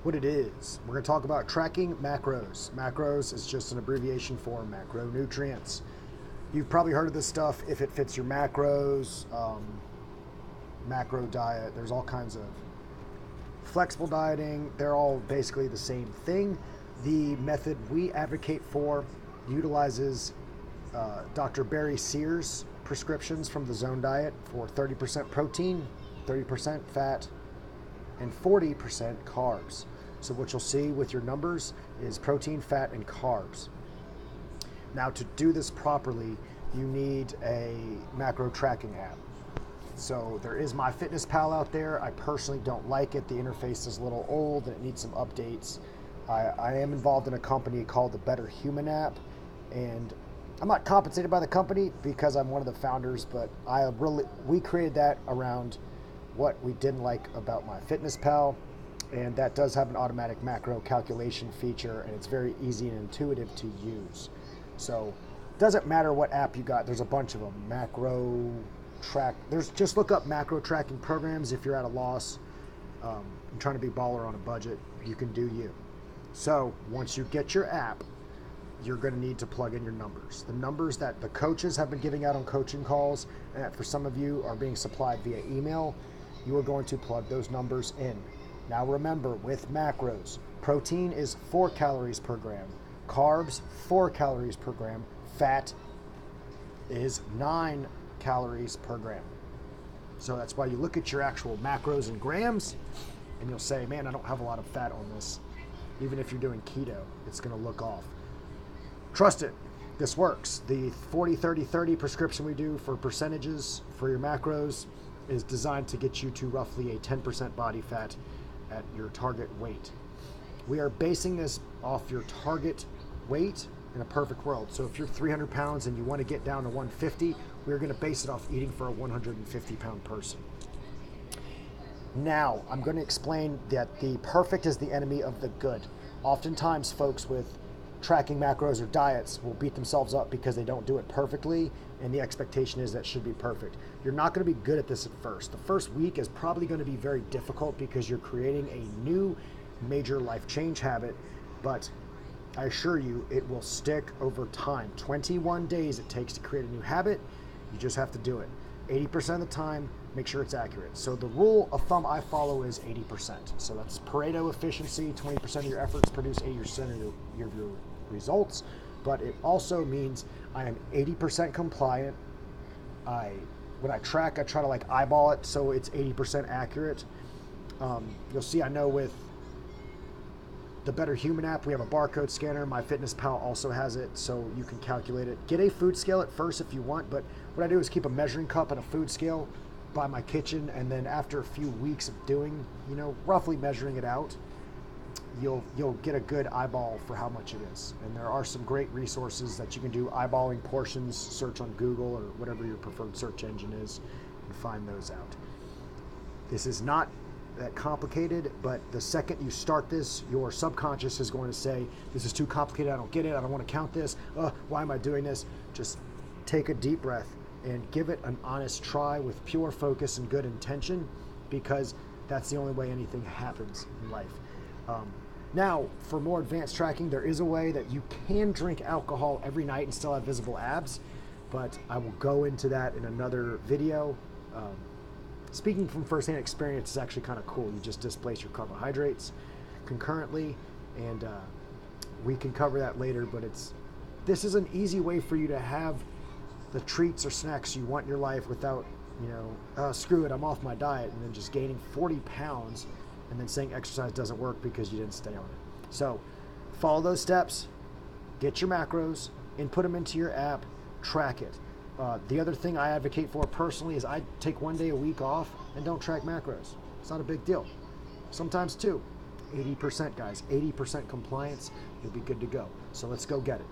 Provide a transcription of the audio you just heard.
what it is. We're going to talk about tracking macros. Macros is just an abbreviation for macronutrients. You've probably heard of this stuff if it fits your macros, macro diet. There's all kinds of flexible dieting. They're all basically the same thing. The method we advocate for utilizes Dr. Barry Sears prescriptions from the Zone Diet for 30% protein, 30% fat, and 40% carbs. So what you'll see with your numbers is protein, fat, and carbs. Now, to do this properly, you need a macro tracking app. So there is MyFitnessPal out there. I personally don't like it. The interface is a little old and it needs some updates. I am involved in a company called the Better Human app, and I'm not compensated by the company because I'm one of the founders, but we created that around what we didn't like about MyFitnessPal, and that does have an automatic macro calculation feature, and it's very easy and intuitive to use. So it doesn't matter what app you got. There's a bunch of them. Just look up macro tracking programs if you're at a loss. I'm trying to be baller on a budget. You can do you. So once you get your app, you're going to need to plug in your numbers. The numbers that the coaches have been giving out on coaching calls, and that for some of you are being supplied via email, you are going to plug those numbers in. Now remember, with macros, protein is 4 calories per gram, carbs 4 calories per gram, fat is 9 calories per gram. So that's why you look at your actual macros in grams and you'll say, man, I don't have a lot of fat on this. Even if you're doing keto, it's going to look off. Trust it, this works. The 40-30-30 prescription we do for percentages for your macros is designed to get you to roughly a 10% body fat at your target weight. We are basing this off your target weight in a perfect world. So if you're 300 pounds and you want to get down to 150, we're going to base it off eating for a 150 pound person. Now, I'm going to explain that the perfect is the enemy of the good. Oftentimes, folks with tracking macros or diets will beat themselves up because they don't do it perfectly, and the expectation is that should be perfect. You're not going to be good at this at first. The first week is probably going to be very difficult because you're creating a new major life change habit, but I assure you it will stick over time. 21 days it takes to create a new habit. You just have to do it. 80% of the time, make sure it's accurate. So the rule of thumb I follow is 80%. So that's Pareto efficiency. 20% of your efforts produce 80% of your results. But it also means I am 80% compliant. When I track, I try to like eyeball it so it's 80% accurate. You'll see, I know with the Better Human app, we have a barcode scanner. MyFitnessPal also has it, so you can calculate it. Get a food scale at first if you want, but what I do is keep a measuring cup and a food scale by my kitchen, and then after a few weeks of doing, roughly measuring it out, you'll get a good eyeball for how much it is. And there are some great resources that you can do eyeballing portions, search on Google or whatever your preferred search engine is, and find those out. This is not that complicated, but the second you start this, your subconscious is going to say, this is too complicated, I don't get it, I don't want to count this, why am I doing this? Just take a deep breath and give it an honest try with pure focus and good intention, because that's the only way anything happens in life. Now, for more advanced tracking, there is a way that you can drink alcohol every night and still have visible abs, but I will go into that in another video. Speaking from firsthand experience is actually kind of cool. You just displace your carbohydrates concurrently, and we can cover that later, but this is an easy way for you to have the treats or snacks you want in your life without, screw it, I'm off my diet, and then just gaining 40 pounds and then saying exercise doesn't work because you didn't stay on it. So follow those steps, get your macros, input them into your app, track it. The other thing I advocate for personally is I take 1 day a week off and don't track macros. It's not a big deal. Sometimes 2. 80%, guys. 80% compliance, you'll be good to go. So let's go get it.